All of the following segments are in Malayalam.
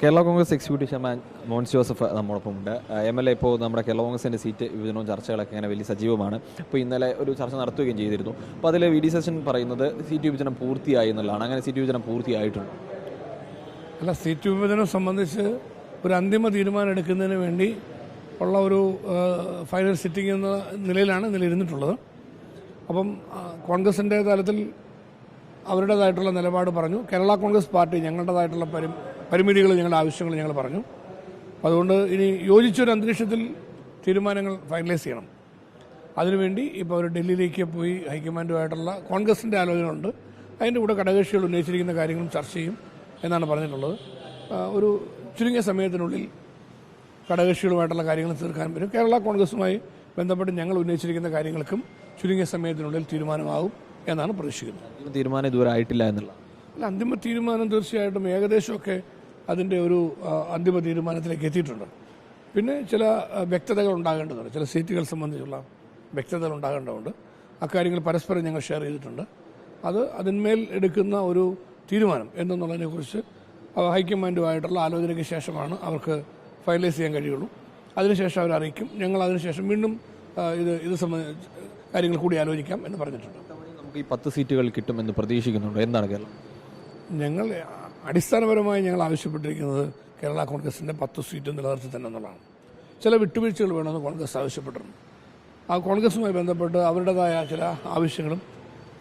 Kerala Congress executive chairman Mons Joseph നമ്മോടൊപ്പം ഉണ്ട്. MLA ഇപ്പോൾ നമ്മുടെ കേരള കോൺഗ്രസിൻ്റെ സീറ്റ് വിഭജനവും ചർച്ചകളൊക്കെ അങ്ങനെ വലിയ സജീവമാണ്. ഇപ്പോൾ ഇന്നലെ ഒരു ചർച്ച നടത്തുകയും ചെയ്തിരുന്നു. അപ്പോൾ അതിൽ VD സച്ചിൻ പറയുന്നത് സീറ്റ് വിഭജനം പൂർത്തിയായി എന്നുള്ളതാണ്. അങ്ങനെ സീറ്റ് വിഭജനം പൂർത്തിയായിട്ടുണ്ട്? അല്ല, സീറ്റ് വിഭജനം സംബന്ധിച്ച് ഒരു അന്തിമ തീരുമാനം എടുക്കുന്നതിന് വേണ്ടി ഉള്ള ഒരു ഫൈനൽ സിറ്റിംഗ് എന്ന നിലയിലാണ് ഇന്നലെ ഇരുന്നിട്ടുള്ളത്. അപ്പം കോൺഗ്രസിൻ്റെ തലത്തിൽ അവരുടേതായിട്ടുള്ള നിലപാട് പറഞ്ഞു. കേരള കോൺഗ്രസ് പാർട്ടി ഞങ്ങളുടേതായിട്ടുള്ള പരിമിതികൾ, ഞങ്ങളുടെ ആവശ്യങ്ങൾ ഞങ്ങൾ പറഞ്ഞു. അതുകൊണ്ട് ഇനി യോജിച്ചൊരു അന്തരീക്ഷത്തിൽ തീരുമാനങ്ങൾ ഫൈനലൈസ് ചെയ്യണം. അതിനുവേണ്ടി ഇപ്പോൾ അവർ ഡൽഹിയിലേക്ക് പോയി ഹൈക്കമാൻഡുമായിട്ടുള്ള കോൺഗ്രസിൻ്റെ ആലോചന ഉണ്ട്. അതിൻ്റെ കൂടെ ഘടകകക്ഷികൾ ഉന്നയിച്ചിരിക്കുന്ന കാര്യങ്ങളും ചർച്ച ചെയ്യും എന്നാണ് പറഞ്ഞിട്ടുള്ളത്. ഒരു ചുരുങ്ങിയ സമയത്തിനുള്ളിൽ ഘടകകക്ഷികളുമായിട്ടുള്ള കാര്യങ്ങൾ തീർക്കാൻ പറ്റും. കേരള കോൺഗ്രസുമായി ബന്ധപ്പെട്ട് ഞങ്ങൾ ഉന്നയിച്ചിരിക്കുന്ന കാര്യങ്ങൾക്കും ചുരുങ്ങിയ സമയത്തിനുള്ളിൽ തീരുമാനമാകും എന്നാണ് പ്രതീക്ഷിക്കുന്നത്. തീരുമാനം ഇതുവരെ ആയിട്ടില്ല എന്നുള്ള അല്ല, അന്തിമ തീരുമാനം തീർച്ചയായിട്ടും ഏകദേശമൊക്കെ അതിൻ്റെ ഒരു അന്തിമ തീരുമാനത്തിലേക്ക് എത്തിയിട്ടുണ്ട്. പിന്നെ ചില വ്യക്തതകൾ ഉണ്ടാകേണ്ടതുണ്ട്, ചില സീറ്റുകൾ സംബന്ധിച്ചുള്ള വ്യക്തതകൾ ഉണ്ടാകേണ്ടതുണ്ട്. അക്കാര്യങ്ങൾ പരസ്പരം ഞങ്ങൾ ഷെയർ ചെയ്തിട്ടുണ്ട്. അതിന്മേൽ എടുക്കുന്ന ഒരു തീരുമാനം എന്തെന്നുള്ളതിനെക്കുറിച്ച് ഹൈക്കമാൻഡുമായിട്ടുള്ള ആലോചനയ്ക്ക് ശേഷമാണ് അവർക്ക് ഫൈനലൈസ് ചെയ്യാൻ കഴിയുള്ളൂ. അതിനുശേഷം അവർ അറിയിക്കും. ഞങ്ങൾ അതിനുശേഷം വീണ്ടും ഇത് സംബന്ധിച്ച് കാര്യങ്ങൾ കൂടി ആലോചിക്കാം എന്ന് പറഞ്ഞിട്ടുണ്ട്. നമുക്ക് ഈ 10 സീറ്റുകൾ കിട്ടുമെന്ന് പ്രതീക്ഷിക്കുന്നുണ്ട്. എന്താണ് കേരളം? ഞങ്ങൾ അടിസ്ഥാനപരമായി ഞങ്ങൾ ആവശ്യപ്പെട്ടിരിക്കുന്നത് കേരള കോൺഗ്രസിൻ്റെ 10 സീറ്റ് നിലനിർത്തി തന്നെ എന്നുള്ളതാണ്. ചില വിട്ടുവീഴ്ചകൾ വേണമെന്ന് കോൺഗ്രസ് ആവശ്യപ്പെട്ടിട്ടുണ്ട്. ആ കോൺഗ്രസുമായി ബന്ധപ്പെട്ട് അവരുടേതായ ചില ആവശ്യങ്ങളും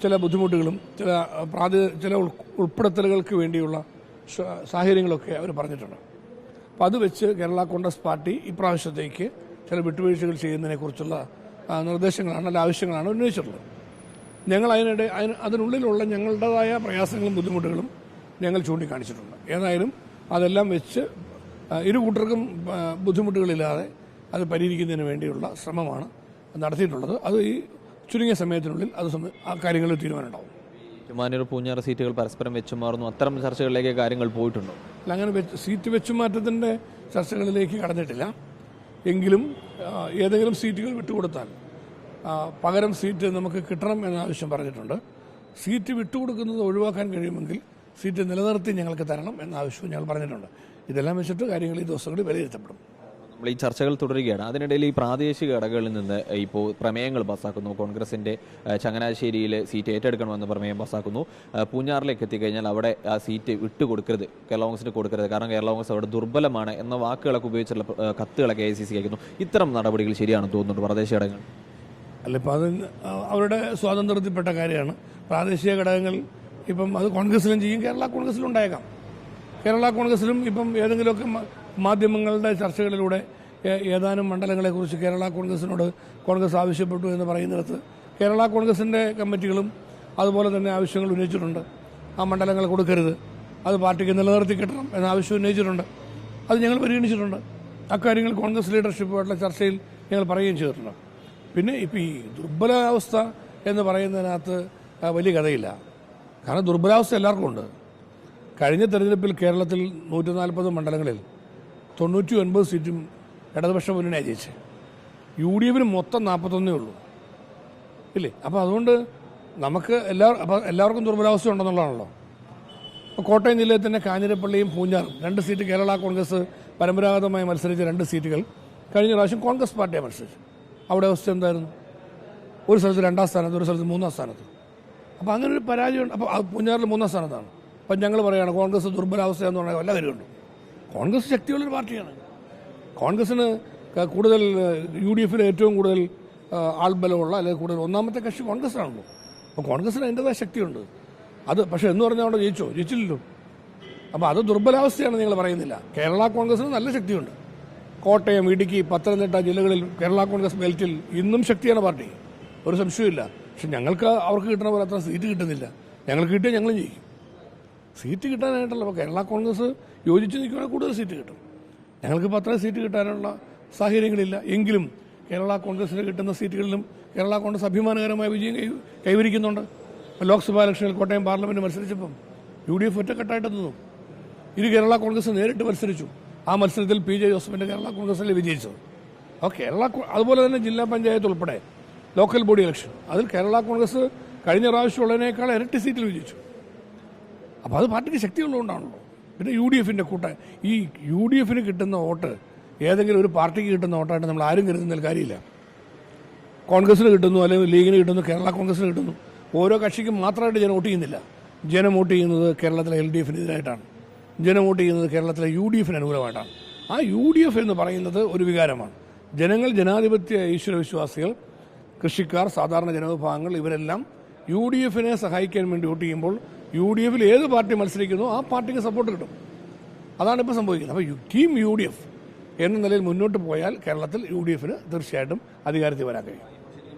ചില ബുദ്ധിമുട്ടുകളും ചില ഉൾപ്പെടുത്തലുകൾക്ക് വേണ്ടിയുള്ള സാഹചര്യങ്ങളൊക്കെ അവർ പറഞ്ഞിട്ടുണ്ട്. അപ്പോൾ അത് വെച്ച് കേരള കോൺഗ്രസ് പാർട്ടി ഇപ്രാവശ്യത്തേക്ക് ചില വിട്ടുവീഴ്ചകൾ ചെയ്യുന്നതിനെക്കുറിച്ചുള്ള നിർദ്ദേശങ്ങളാണ്, അല്ല ആവശ്യങ്ങളാണ് ഉന്നയിച്ചിട്ടുള്ളത്. ഞങ്ങൾ അതിനുള്ളിലുള്ള ഞങ്ങളുടേതായ പ്രയാസങ്ങളും ബുദ്ധിമുട്ടുകളും ഞങ്ങൾ ചൂണ്ടിക്കാണിച്ചിട്ടുണ്ട്. ഏതായാലും അതെല്ലാം വെച്ച് ഇരു കൂട്ടർക്കും ബുദ്ധിമുട്ടുകളില്ലാതെ അത് പരിഹരിക്കുന്നതിന് വേണ്ടിയുള്ള ശ്രമമാണ് നടത്തിയിട്ടുള്ളത്. അത് ഈ ചുരുങ്ങിയ സമയത്തിനുള്ളിൽ ആ കാര്യങ്ങളിൽ തീരുമാനമുണ്ടാവും. മാനൂർ പൂഞ്ഞാറ് സീറ്റുകൾ പരസ്പരം വെച്ചുമാറുന്നു, അത്തരം ചർച്ചകളിലേക്ക് കാര്യങ്ങൾ പോയിട്ടുണ്ടോ? അല്ല, അങ്ങനെ സീറ്റ് വെച്ചുമാറ്റത്തിൻ്റെ ചർച്ചകളിലേക്ക് കടന്നിട്ടില്ല. എങ്കിലും ഏതെങ്കിലും സീറ്റുകൾ വിട്ടുകൊടുത്താൽ പകരം സീറ്റ് നമുക്ക് കിട്ടണം എന്ന ആവശ്യം പറഞ്ഞിട്ടുണ്ട്. സീറ്റ് വിട്ടുകൊടുക്കുന്നത് ഒഴിവാക്കാൻ കഴിയുമെങ്കിൽ സീറ്റ് നിലനിർത്തി ഞങ്ങൾക്ക് തരണം എന്ന ആവശ്യവും ഞങ്ങൾ പറഞ്ഞിട്ടുണ്ട്. ഇതെല്ലാം വെച്ചിട്ട് കാര്യങ്ങൾ ഈ ദിവസങ്ങളിൽ വിലയിരുത്തപ്പെടും. നമ്മൾ ഈ ചർച്ചകൾ തുടരുകയാണ്. അതിനിടയിൽ ഈ പ്രാദേശിക ഘടകങ്ങളിൽ നിന്ന് ഇപ്പോൾ പ്രമേയങ്ങൾ പാസ്സാക്കുന്നു. കോൺഗ്രസിൻ്റെ ചങ്ങനാശ്ശേരിയിൽ സീറ്റ് ഏറ്റെടുക്കണമെന്ന് പ്രമേയം പാസ്സാക്കുന്നു. പൂഞ്ഞാറിലേക്ക് എത്തിക്കഴിഞ്ഞാൽ അവിടെ ആ സീറ്റ് വിട്ടുകൊടുക്കരുത്, കേരള കോൺഗ്രസിന് കൊടുക്കരുത്, കാരണം കേരള കോൺഗ്രസ് അവിടെ ദുർബലമാണ് എന്ന വാക്കുകളൊക്കെ ഉപയോഗിച്ചുള്ള കത്തുകളൊക്കെ AICC അയക്കുന്നു. ഇത്തരം നടപടികൾ ശരിയാണെന്ന് തോന്നുന്നുണ്ട് പ്രാദേശിക ഘടകങ്ങൾ? അല്ല, ഇപ്പം അത് അവരുടെ സ്വാതന്ത്ര്യത്തിൽപ്പെട്ട കാര്യമാണ്. പ്രാദേശിക ഘടകങ്ങൾ ഇപ്പം അത് കോൺഗ്രസിലും ചെയ്യും, കേരള കോൺഗ്രസിലും ഉണ്ടായേക്കാം. കേരള കോൺഗ്രസിലും ഇപ്പം ഏതെങ്കിലുമൊക്കെ മാധ്യമങ്ങളുടെ ചർച്ചകളിലൂടെ ഏതാനും മണ്ഡലങ്ങളെക്കുറിച്ച് കേരള കോൺഗ്രസിനോട് കോൺഗ്രസ് ആവശ്യപ്പെട്ടു എന്ന് പറയുന്നിടത്ത് കേരള കോൺഗ്രസിൻ്റെ കമ്മിറ്റികളും അതുപോലെ തന്നെ ആവശ്യങ്ങൾ ഉന്നയിച്ചിട്ടുണ്ട്. ആ മണ്ഡലങ്ങൾ കൊടുക്കരുത്, അത് പാർട്ടിക്ക് നിലനിർത്തി കിട്ടണം എന്ന ആവശ്യം ഉന്നയിച്ചിട്ടുണ്ട്. അത് ഞങ്ങൾ പരിഗണിച്ചിട്ടുണ്ട്. അക്കാര്യങ്ങൾ കോൺഗ്രസ് ലീഡർഷിപ്പുമായിട്ടുള്ള ചർച്ചയിൽ ഞങ്ങൾ പറയുകയും ചെയ്തിട്ടുണ്ട്. പിന്നെ ഇപ്പം ഈ ദുർബലാവസ്ഥ എന്ന് പറയുന്നതിനകത്ത് വലിയ കഥയില്ല. കാരണം ദുർബലാവസ്ഥ എല്ലാവർക്കും ഉണ്ട്. കഴിഞ്ഞ തെരഞ്ഞെടുപ്പിൽ കേരളത്തിൽ 140 മണ്ഡലങ്ങളിൽ 99 സീറ്റും ഇടതുപക്ഷ മുന്നണിയാണ് ജയിച്ചത്. UDFന് മൊത്തം 41 ഉള്ളൂ, ഇല്ലേ? അപ്പോൾ അതുകൊണ്ട് നമുക്ക് എല്ലാവർക്കും ദുർബലാവസ്ഥ ഉണ്ടെന്നുള്ളതാണല്ലോ. ഇപ്പോൾ കോട്ടയം ജില്ലയിൽ തന്നെ കാഞ്ഞിരപ്പള്ളിയും പൂഞ്ഞാറും 2 സീറ്റ് കേരള കോൺഗ്രസ് പരമ്പരാഗതമായി മത്സരിച്ച 2 സീറ്റുകൾ കഴിഞ്ഞ പ്രാവശ്യം കോൺഗ്രസ് പാർട്ടിയെ മത്സരിച്ചു. അവിടെ അവസ്ഥ എന്തായിരുന്നു? ഒരു സ്ഥലത്ത് 2ാം സ്ഥാനത്ത്, ഒരു സ്ഥലത്ത് 3ാം സ്ഥാനത്ത്. അപ്പോൾ അങ്ങനെ ഒരു പരാജയമുണ്ട്. അപ്പോൾ പൂഞ്ഞാറിൽ 3ാം സ്ഥാനത്താണ്. അപ്പം ഞങ്ങൾ പറയുകയാണ് കോൺഗ്രസ് ദുർബലാവസ്ഥ എന്ന് പറഞ്ഞാൽ വല്ല കാര്യമുണ്ട്. കോൺഗ്രസ് ശക്തിയുള്ളൊരു പാർട്ടിയാണ്. കോൺഗ്രസ്സിന് കൂടുതൽ UDFിൽ ഏറ്റവും കൂടുതൽ ആൾബലമുള്ള അല്ലെങ്കിൽ കൂടുതൽ ഒന്നാമത്തെ കക്ഷി കോൺഗ്രസ്സാണല്ലോ. അപ്പോൾ കോൺഗ്രസ്സിന് അതിൻ്റെതായ ശക്തിയുണ്ട്. അത് പക്ഷേ എന്ന് പറഞ്ഞാൽ അവിടെ ജയിച്ചില്ലല്ലോ. അപ്പോൾ അത് ദുർബലാവസ്ഥയാണ് നിങ്ങൾ പറയുന്നില്ല. കേരള കോൺഗ്രസ്സിന് നല്ല ശക്തിയുണ്ട്. കോട്ടയം, ഇടുക്കി, പത്തനംതിട്ട ജില്ലകളിൽ കേരള കോൺഗ്രസ് ബെൽറ്റിൽ ഇന്നും ശക്തിയാണ് പാർട്ടി, ഒരു സംശയമില്ല. പക്ഷെ ഞങ്ങൾക്ക് അവർക്ക് കിട്ടുന്ന പോലെ അത്ര സീറ്റ് കിട്ടുന്നില്ല. ഞങ്ങൾക്ക് കിട്ടിയാൽ ഞങ്ങളും ജയിക്കും. സീറ്റ് കിട്ടാനായിട്ടല്ല, അപ്പോൾ കേരള കോൺഗ്രസ് യോജിച്ച് നിൽക്കുകയാണെങ്കിൽ കൂടുതൽ സീറ്റ് കിട്ടും. ഞങ്ങൾക്കിപ്പോൾ അത്ര സീറ്റ് കിട്ടാനുള്ള സാഹചര്യങ്ങളില്ല. എങ്കിലും കേരള കോൺഗ്രസിന് കിട്ടുന്ന സീറ്റുകളിലും കേരള കോൺഗ്രസ് അഭിമാനകരമായ വിജയം കൈവരിക്കുന്നുണ്ട്. ലോക്സഭാ ഇലക്ഷനിൽ കോട്ടയം പാർലമെന്റ് മത്സരിച്ചപ്പം UDF ഒറ്റക്കെട്ടായിട്ട് നിന്നു. കേരള കോൺഗ്രസ് നേരിട്ട് മത്സരിച്ചു. ആ മത്സരത്തിൽ PJ ജോസഫിൻ്റെ കേരള കോൺഗ്രസിൽ വിജയിച്ചത്. അപ്പോൾ അതുപോലെ തന്നെ ജില്ലാ പഞ്ചായത്ത് ഉൾപ്പെടെ ലോക്കൽ ബോഡി ഇലക്ഷൻ അതിൽ കേരള കോൺഗ്രസ് കഴിഞ്ഞ പ്രാവശ്യം ഉള്ളതിനേക്കാൾ ഇരട്ടി സീറ്റിൽ വിജയിച്ചു. അപ്പോൾ അത് പാർട്ടിക്ക് ശക്തിയുള്ളതുകൊണ്ടാണല്ലോ. പിന്നെ UDFിൻ്റെ ഈ UDFിന് കിട്ടുന്ന വോട്ട് ഏതെങ്കിലും ഒരു പാർട്ടിക്ക് കിട്ടുന്ന വോട്ടായിട്ട് നമ്മൾ ആരും കരുതുന്നതിൽ കാര്യമില്ല. കോൺഗ്രസിന് കിട്ടുന്നു, അല്ലെങ്കിൽ ലീഗിന് കിട്ടുന്നു, കേരള കോൺഗ്രസിന് കിട്ടുന്നു. ഓരോ കക്ഷിക്കും മാത്രമായിട്ട് ജനം വോട്ട് ചെയ്യുന്നില്ല. ജനം വോട്ട് ചെയ്യുന്നത് കേരളത്തിലെ LDFിനെതിരായിട്ടാണ്. ജനം വോട്ട് ചെയ്യുന്നത് കേരളത്തിലെ UDFിന് അനുകൂലമായിട്ടാണ്. ആ UDF എന്ന് പറയുന്നത് ഒരു വികാരമാണ്. ജനങ്ങൾ, ജനാധിപത്യ ഈശ്വരവിശ്വാസികൾ, കൃഷിക്കാർ, സാധാരണ ജനവിഭാഗങ്ങൾ ഇവരെല്ലാം UDFിനെ സഹായിക്കാൻ വേണ്ടി വോട്ട് ചെയ്യുമ്പോൾ UDFിൽ ഏത് പാർട്ടി മത്സരിക്കുന്നോ ആ പാർട്ടിക്ക് സപ്പോർട്ട് കിട്ടും. അതാണ് ഇപ്പോൾ സംഭവിക്കുന്നത്. അപ്പോൾ ടീം UDF എന്ന നിലയിൽ മുന്നോട്ട് പോയാൽ കേരളത്തിൽ UDFിന് തീർച്ചയായിട്ടും അധികാരത്തിൽ വരാൻ കഴിയും.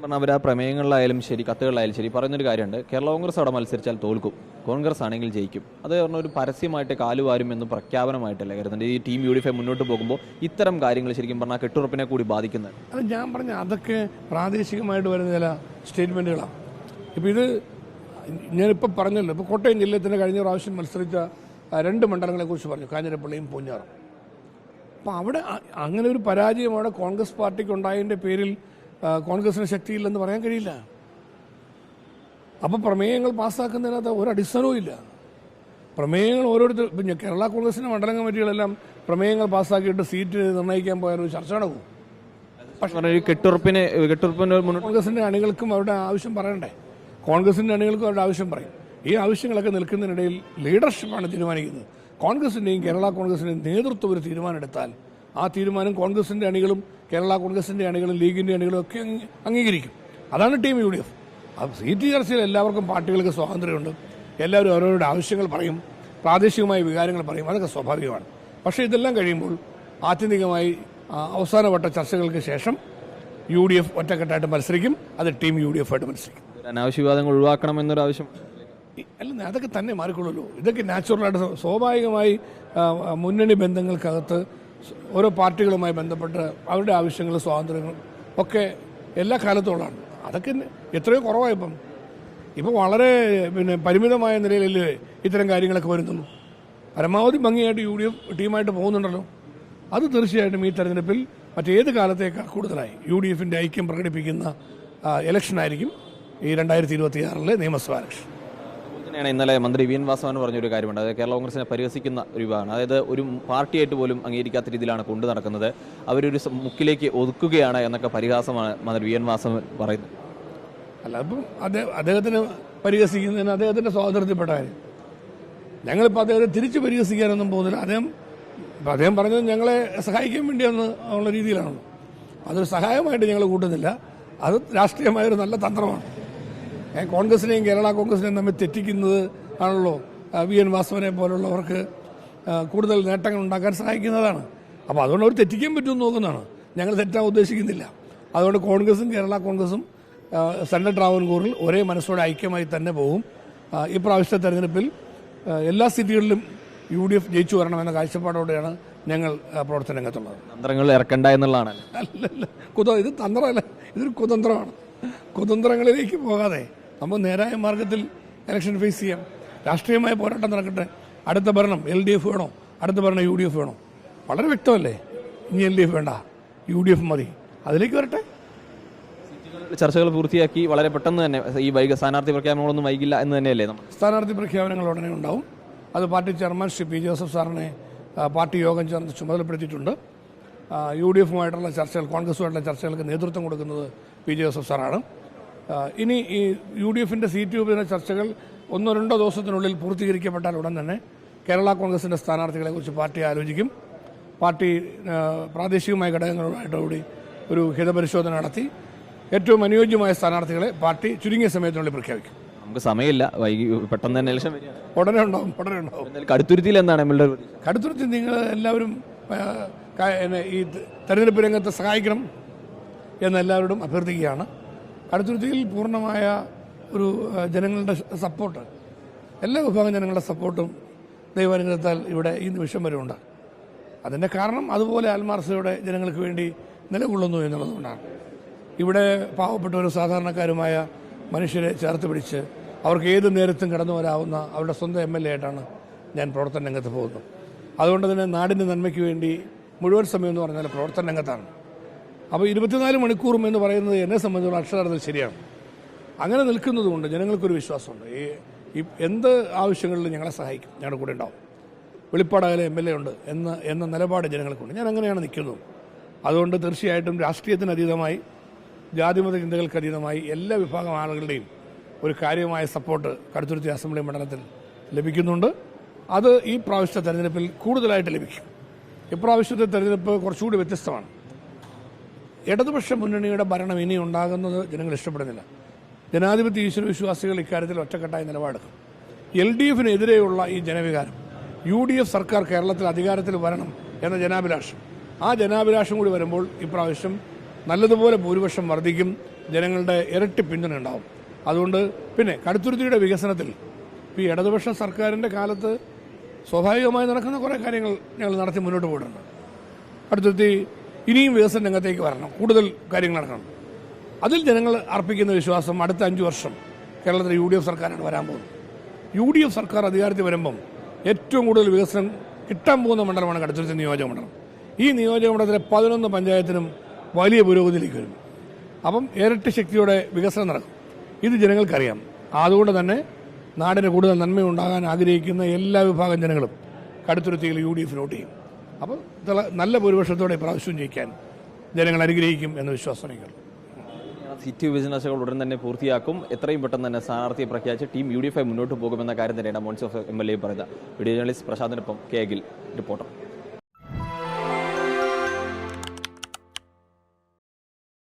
പറഞ്ഞാൽ അവർ ആ പ്രമേയങ്ങളിലായാലും ശരി, കത്തുകളിലായാലും ശരി, പറയുന്നൊരു കാര്യമുണ്ട്, കേരള കോൺഗ്രസ് അവിടെ മത്സരിച്ചാൽ തോൽക്കും, കോൺഗ്രസ് ആണെങ്കിൽ ജയിക്കും. അത് പറഞ്ഞ ഒരു പരസ്യമായിട്ട് കാലുവാരും എന്ന് പ്രഖ്യാപനമായിട്ടല്ല കരുതുന്നത്. ഈ ടീം UDF മുന്നോട്ട് പോകുമ്പോൾ ഇത്തരം കാര്യങ്ങൾ ശരിക്കും പറഞ്ഞാൽ കെട്ടുറപ്പിനെ കൂടി ബാധിക്കുന്നത്. അത് ഞാൻ പറഞ്ഞ അതൊക്കെ പ്രാദേശികമായിട്ട് വരുന്ന ചില സ്റ്റേറ്റ്മെൻറ്റുകളാണ്. ഇപ്പോൾ ഇത് ഞാനിപ്പോൾ പറഞ്ഞല്ലോ, ഇപ്പോൾ കോട്ടയം ജില്ലയിൽ തന്നെ കഴിഞ്ഞ പ്രാവശ്യം മത്സരിച്ച 2 മണ്ഡലങ്ങളെക്കുറിച്ച് പറഞ്ഞു, കാഞ്ഞിരപ്പള്ളിയും പൂഞ്ഞാറും. അപ്പോൾ അവിടെ അങ്ങനെ ഒരു പരാജയം അവിടെ കോൺഗ്രസ് പാർട്ടിക്ക് ഉണ്ടായതിൻ്റെ പേരിൽ കോൺഗ്രസിന് ശക്തിയില്ലെന്ന് പറയാൻ കഴിയില്ല. അപ്പോൾ പ്രമേയങ്ങൾ പാസ്സാക്കുന്നതിനകത്ത് ഒരു അടിസ്ഥാനവും ഇല്ല. പ്രമേയങ്ങൾ ഓരോരുത്തർ, ഇപ്പം കേരള കോൺഗ്രസിൻ്റെ മണ്ഡലം കമ്മിറ്റികളെല്ലാം പ്രമേയങ്ങൾ പാസ്സാക്കിയിട്ട് സീറ്റ് നിർണ്ണയിക്കാൻ പോയാൽ ഒരു ചർച്ച നടക്കും. പക്ഷേ കെട്ടുറപ്പിന് കോൺഗ്രസിൻ്റെ അണികൾക്കും അവരുടെ ആവശ്യം പറയണ്ടേ? കോൺഗ്രസിൻ്റെ അണികൾക്കും അവരുടെ ആവശ്യം പറയും. ഈ ആവശ്യങ്ങളൊക്കെ നിൽക്കുന്നതിനിടയിൽ ലീഡർഷിപ്പാണ് തീരുമാനിക്കുന്നത്. കോൺഗ്രസിൻ്റെയും കേരള കോൺഗ്രസിൻ്റെയും നേതൃത്വം ഒരു തീരുമാനം എടുത്താൽ ആ തീരുമാനം കോൺഗ്രസിൻ്റെ അണികളും കേരള കോൺഗ്രസിൻ്റെ അണികളും ലീഗിൻ്റെ അണികളും ഒക്കെ അംഗീകരിക്കും. അതാണ് ടീം UDF. അപ്പോൾ സീറ്റ് ചർച്ചയിൽ എല്ലാവർക്കും പാർട്ടികൾക്ക് സ്വാതന്ത്ര്യമുണ്ട്. എല്ലാവരും അവരവരുടെ ആവശ്യങ്ങൾ പറയും, പ്രാദേശികമായ വികാരങ്ങൾ പറയും, അതൊക്കെ സ്വാഭാവികമാണ്. പക്ഷേ ഇതെല്ലാം കഴിയുമ്പോൾ ആത്യന്തികമായി അവസാനവട്ട ചർച്ചകൾക്ക് ശേഷം UDF ഒറ്റക്കെട്ടായിട്ട് മത്സരിക്കും. അത് ടീം UDF ആയിട്ട് മത്സരിക്കും. അനാവശ്യ വിവാദങ്ങൾ ഒഴിവാക്കണമെന്നൊരു ആവശ്യം അല്ല, അതൊക്കെ തന്നെ മാറിക്കൊള്ളുമല്ലോ. ഇതൊക്കെ നാച്ചുറലായിട്ട് സ്വാഭാവികമായി മുന്നണി ബന്ധങ്ങൾക്കകത്ത് ഓരോ പാർട്ടികളുമായി ബന്ധപ്പെട്ട് അവരുടെ ആവശ്യങ്ങളും സ്വാതന്ത്ര്യങ്ങളും ഒക്കെ എല്ലാ കാലത്തോളാണ്. അതൊക്കെ എത്രയോ കുറവായിപ്പം. ഇപ്പം വളരെ പരിമിതമായ നിലയിലല്ലേ ഇത്തരം കാര്യങ്ങളൊക്കെ വരുന്നുള്ളൂ. പരമാവധി ഭംഗിയായിട്ട് UDF ടീമായിട്ട് പോകുന്നുണ്ടല്ലോ. അത് തീർച്ചയായിട്ടും ഈ തെരഞ്ഞെടുപ്പിൽ മറ്റേത് കാലത്തേക്കാൾ കൂടുതലായി UDFിൻ്റെ ഐക്യം പ്രകടിപ്പിക്കുന്ന ഇലക്ഷനായിരിക്കും ഈ 2026 നിയമസഭാ ഇലക്ഷൻ. തന്നെയാണ് ഇന്നലെ മന്ത്രി VN വാസവൻ പറഞ്ഞൊരു കാര്യമുണ്ട്. അതായത് കേരള കോൺഗ്രസിനെ പരിഹസിക്കുന്ന ഒരു വിഭാഗമാണ്. അതായത് ഒരു പാർട്ടിയായിട്ട് പോലും അംഗീകരിക്കാത്ത രീതിയിലാണ് കൊണ്ടു നടക്കുന്നത്, അവരൊരു മുക്കിലേക്ക് ഒതുക്കുകയാണ് എന്നൊക്കെ പരിഹാസമാണ് മന്ത്രി VN വാസവൻ പറയുന്നത്. അല്ല, അപ്പം അദ്ദേഹത്തിന് പരിഹസിക്കുന്നതിന് അദ്ദേഹത്തിൻ്റെ സ്വാതന്ത്ര്യത്തിൽപ്പെട്ട കാര്യം. ഞങ്ങളിപ്പോൾ അദ്ദേഹത്തെ തിരിച്ച് പരിഹസിക്കാനൊന്നും പോകുന്നില്ല. അദ്ദേഹം പറഞ്ഞത് ഞങ്ങളെ സഹായിക്കാൻ വേണ്ടിയെന്ന് ഉള്ള രീതിയിലാണല്ലോ. അതൊരു സഹായമായിട്ട് ഞങ്ങൾ കൂട്ടുന്നില്ല. അത് രാഷ്ട്രീയമായൊരു നല്ല തന്ത്രമാണ്. കോൺഗ്രസിനെയും കേരള കോൺഗ്രസിനെയും തമ്മിൽ തെറ്റിക്കുന്നത് ആണല്ലോ VN വാസവനെ പോലുള്ളവർക്ക് കൂടുതൽ നേട്ടങ്ങൾ ഉണ്ടാക്കാൻ സഹായിക്കുന്നതാണ്. അപ്പോൾ അതുകൊണ്ട് അവർ തെറ്റിക്കാൻ പറ്റുമെന്ന് നോക്കുന്നതാണ്. ഞങ്ങൾ തെറ്റാൻ ഉദ്ദേശിക്കുന്നില്ല. അതുകൊണ്ട് കോൺഗ്രസും കേരള കോൺഗ്രസും സെൻട്രൽ ട്രാവൻകൂറിൽ ഒരേ മനസ്സോടെ ഐക്യമായി തന്നെ പോകും. ഇപ്രാവശ്യത്തെ തെരഞ്ഞെടുപ്പിൽ എല്ലാ സീറ്റുകളിലും UDF ജയിച്ചു വരണമെന്ന കാഴ്ചപ്പാടോടെയാണ് ഞങ്ങൾ പ്രവർത്തന രംഗത്തുള്ളത്. തന്ത്രങ്ങൾ ഇറക്കണ്ട എന്നുള്ളതാണ്. അല്ലല്ല, ഇത് തന്ത്രമല്ല, ഇതൊരു കുതന്ത്രമാണ്. കുതന്ത്രങ്ങളിലേക്ക് പോകാതെ നമ്മൾ നേരായ മാർഗത്തിൽ ഇലക്ഷൻ ഫേസ് ചെയ്യാം. രാഷ്ട്രീയമായ പോരാട്ടം നടക്കട്ടെ. അടുത്ത ഭരണം LDF വേണോ, അടുത്ത ഭരണം UDF വേണോ? വളരെ വ്യക്തമല്ലേ. ഇനി LDF വേണ്ട, UDF മതി, അതിലേക്ക് വരട്ടെ. ചർച്ചകൾ പൂർത്തിയാക്കി വളരെ പെട്ടെന്ന് തന്നെ ഈ സ്ഥാനാർത്ഥി പ്രഖ്യാപനങ്ങളൊന്നും വൈകില്ല എന്ന് തന്നെയല്ലേ? സ്ഥാനാർത്ഥി പ്രഖ്യാപനങ്ങൾ ഉടനെ ഉണ്ടാവും. അത് party chairman Shri P. Joseph സാറിനെ പാർട്ടി യോഗം ചേർന്ന് ചുമതലപ്പെടുത്തിയിട്ടുണ്ട്. UDFുമായിട്ടുള്ള ചർച്ചകൾ, കോൺഗ്രസുമായിട്ടുള്ള ചർച്ചകൾക്ക് നേതൃത്വം കൊടുക്കുന്നത് P. ജോസഫ് സാറാണ്. ഇനി ഈ UDFിൻ്റെ സീറ്റ് വിഭജന ചർച്ചകൾ 1-2 ദിവസത്തിനുള്ളിൽ പൂർത്തീകരിക്കപ്പെട്ടാൽ ഉടൻ തന്നെ കേരള കോൺഗ്രസിൻ്റെ സ്ഥാനാർത്ഥികളെക്കുറിച്ച് പാർട്ടി ആലോചിക്കും. പാർട്ടി പ്രാദേശികമായ ഘടകങ്ങളുമായിട്ടുകൂടി ഒരു ഹിതപരിശോധന നടത്തി ഏറ്റവും അനുയോജ്യമായ സ്ഥാനാർത്ഥികളെ പാർട്ടി ചുരുങ്ങിയ സമയത്തിനുള്ളിൽ പ്രഖ്യാപിക്കും. നമുക്ക് സമയമില്ല, പെട്ടെന്ന് തന്നെ ഇലക്ഷൻ ഉടനെ ഉണ്ടാവും. കടുത്തുരുത്തിയിൽ എന്താണ് കടുത്തുരുത്തി? നിങ്ങൾ എല്ലാവരും ഈ തെരഞ്ഞെടുപ്പ് രംഗത്ത് സഹായിക്കണം എന്നെല്ലാവരോടും അഭ്യർത്ഥിക്കുകയാണ്. കടുത്തുരുത്തിയിൽ പൂർണ്ണമായ ഒരു ജനങ്ങളുടെ സപ്പോർട്ട്, എല്ലാ വിഭാഗം ജനങ്ങളുടെ സപ്പോർട്ടും ദൈവാനുഗ്രഹത്താൽ ഇവിടെ ഈ നിമിഷം വരെ ഉണ്ട്. അതിൻ്റെ കാരണം അതുപോലെ ആത്മാർത്ഥതയോടെ ജനങ്ങൾക്ക് വേണ്ടി നിലകൊള്ളുന്നു എന്നുള്ളതുകൊണ്ടാണ്. ഇവിടെ പാവപ്പെട്ടവരും സാധാരണക്കാരുമായ മനുഷ്യരെ ചേർത്ത് പിടിച്ച് അവർക്ക് ഏത് നേരത്തും കടന്നു വരാവുന്ന അവരുടെ സ്വന്തം MLA ആയിട്ടാണ് ഞാൻ പ്രവർത്തന രംഗത്ത് പോകുന്നത്. അതുകൊണ്ട് തന്നെ നാടിൻ്റെ നന്മയ്ക്ക് വേണ്ടി മുഴുവൻ സമയം എന്ന് പറഞ്ഞാൽ പ്രവർത്തന രംഗത്താണ്. അപ്പോൾ 24 മണിക്കൂറും എന്ന് പറയുന്നത് എന്നെ സംബന്ധിച്ചുള്ള അക്ഷരാർത്ഥത്തിൽ ശരിയാണ്. അങ്ങനെ നിൽക്കുന്നതുകൊണ്ട് ജനങ്ങൾക്കൊരു വിശ്വാസമുണ്ട്. ഈ എന്ത് ആവശ്യങ്ങളിലും ഞങ്ങളെ സഹായിക്കും, ഞങ്ങളുടെ കൂടെ ഉണ്ടാവും. വെളിപ്പാടകലെ MLA ഉണ്ട് എന്ന നിലപാട് ജനങ്ങൾക്കുണ്ട്. ഞാൻ അങ്ങനെയാണ് നിൽക്കുന്നത്. അതുകൊണ്ട് തീർച്ചയായിട്ടും രാഷ്ട്രീയത്തിന് അതീതമായി, ജാതിമത ചിന്തകൾക്ക് അതീതമായി എല്ലാ വിഭാഗം ആളുകളുടെയും ഒരു കാര്യമായ സപ്പോർട്ട് കടുത്തുരുത്തി അസംബ്ലി മണ്ഡലത്തിൽ ലഭിക്കുന്നുണ്ട്. അത് ഈ പ്രാവശ്യത്തെ തെരഞ്ഞെടുപ്പിൽ കൂടുതലായിട്ട് ലഭിക്കും. ഇപ്രാവശ്യത്തെ തെരഞ്ഞെടുപ്പ് കുറച്ചുകൂടി വ്യത്യസ്തമാണ്. ഇടതുപക്ഷ മുന്നണിയുടെ ഭരണം ഇനി ഉണ്ടാകുന്നത് ജനങ്ങൾ ഇഷ്ടപ്പെടുന്നില്ല. ജനാധിപത്യ ഈശ്വര വിശ്വാസികൾ ഇക്കാര്യത്തിൽ ഒറ്റക്കെട്ടായ നിലപാടെടുക്കും. LDFിനെതിരെയുള്ള ഈ ജനവികാരം, UDF സർക്കാർ കേരളത്തിൽ അധികാരത്തിൽ വരണം എന്ന ജനാഭിലാഷം, ആ ജനാഭിലാഷം കൂടി വരുമ്പോൾ ഇപ്രാവശ്യം നല്ലതുപോലെ ഭൂരിപക്ഷം വർദ്ധിക്കും. ജനങ്ങളുടെ ഇരട്ടി പിന്തുണ ഉണ്ടാവും. അതുകൊണ്ട് പിന്നെ കടുത്തുരുത്തിയുടെ വികസനത്തിൽ ഈ ഇടതുപക്ഷ സർക്കാരിൻ്റെ കാലത്ത് സ്വാഭാവികമായി നടക്കുന്ന കുറേ കാര്യങ്ങൾ ഞങ്ങൾ നടത്തി മുന്നോട്ട് പോയിട്ടുണ്ട്. കടുത്തുരുത്തി ഇനിയും വികസന രംഗത്തേക്ക് വരണം, കൂടുതൽ കാര്യങ്ങൾ നടക്കണം. അതിൽ ജനങ്ങൾ അർപ്പിക്കുന്ന വിശ്വാസം അടുത്ത 5 വർഷം കേരളത്തിൽ UDF സർക്കാരാണ് വരാൻ പോകുന്നത്. UDF സർക്കാർ അധികാരത്തിൽ വരുമ്പം ഏറ്റവും കൂടുതൽ വികസനം കിട്ടാൻ പോകുന്ന മണ്ഡലമാണ് കടുത്തുരുത്തി നിയോജക മണ്ഡലം. ഈ നിയോജക മണ്ഡലത്തിലെ 11 പഞ്ചായത്തിനും വലിയ പുരോഗതിയിലേക്ക് വരും. അപ്പം ഇരട്ടി ശക്തിയോടെ വികസനം നടക്കും. ഇത് ജനങ്ങൾക്കറിയാം. അതുകൊണ്ട് തന്നെ നാടിന് കൂടുതൽ നന്മയുണ്ടാകാൻ ആഗ്രഹിക്കുന്ന എല്ലാ വിഭാഗം ജനങ്ങളും കടുത്തുരുത്തിയിൽ UDF വോട്ട് ചെയ്യും. അപ്പോൾ നല്ല ഭൂരിപക്ഷത്തോടെ പ്രാവശ്യം ജയിക്കാൻ ജനങ്ങൾ അനുഗ്രഹിക്കും എന്ന വിശ്വാസം എനിക്കുണ്ട്. സീറ്റ് വിഭജന ചർച്ചകൾ ഉടൻ തന്നെ പൂർത്തിയാക്കും. എത്രയും പെട്ടെന്ന് തന്നെ സ്ഥാനാർത്ഥിയെ പ്രഖ്യാപിച്ച് ടീം UDF മുന്നോട്ട് പോകുമെന്ന കാര്യം തന്നെയാണ് മോൻസിഫ് MLA പറയുന്നത്. വീഡിയോ ജേർണലിസ്റ്റ് പ്രശാന്തിനൊപ്പം KGIL റിപ്പോർട്ടർ.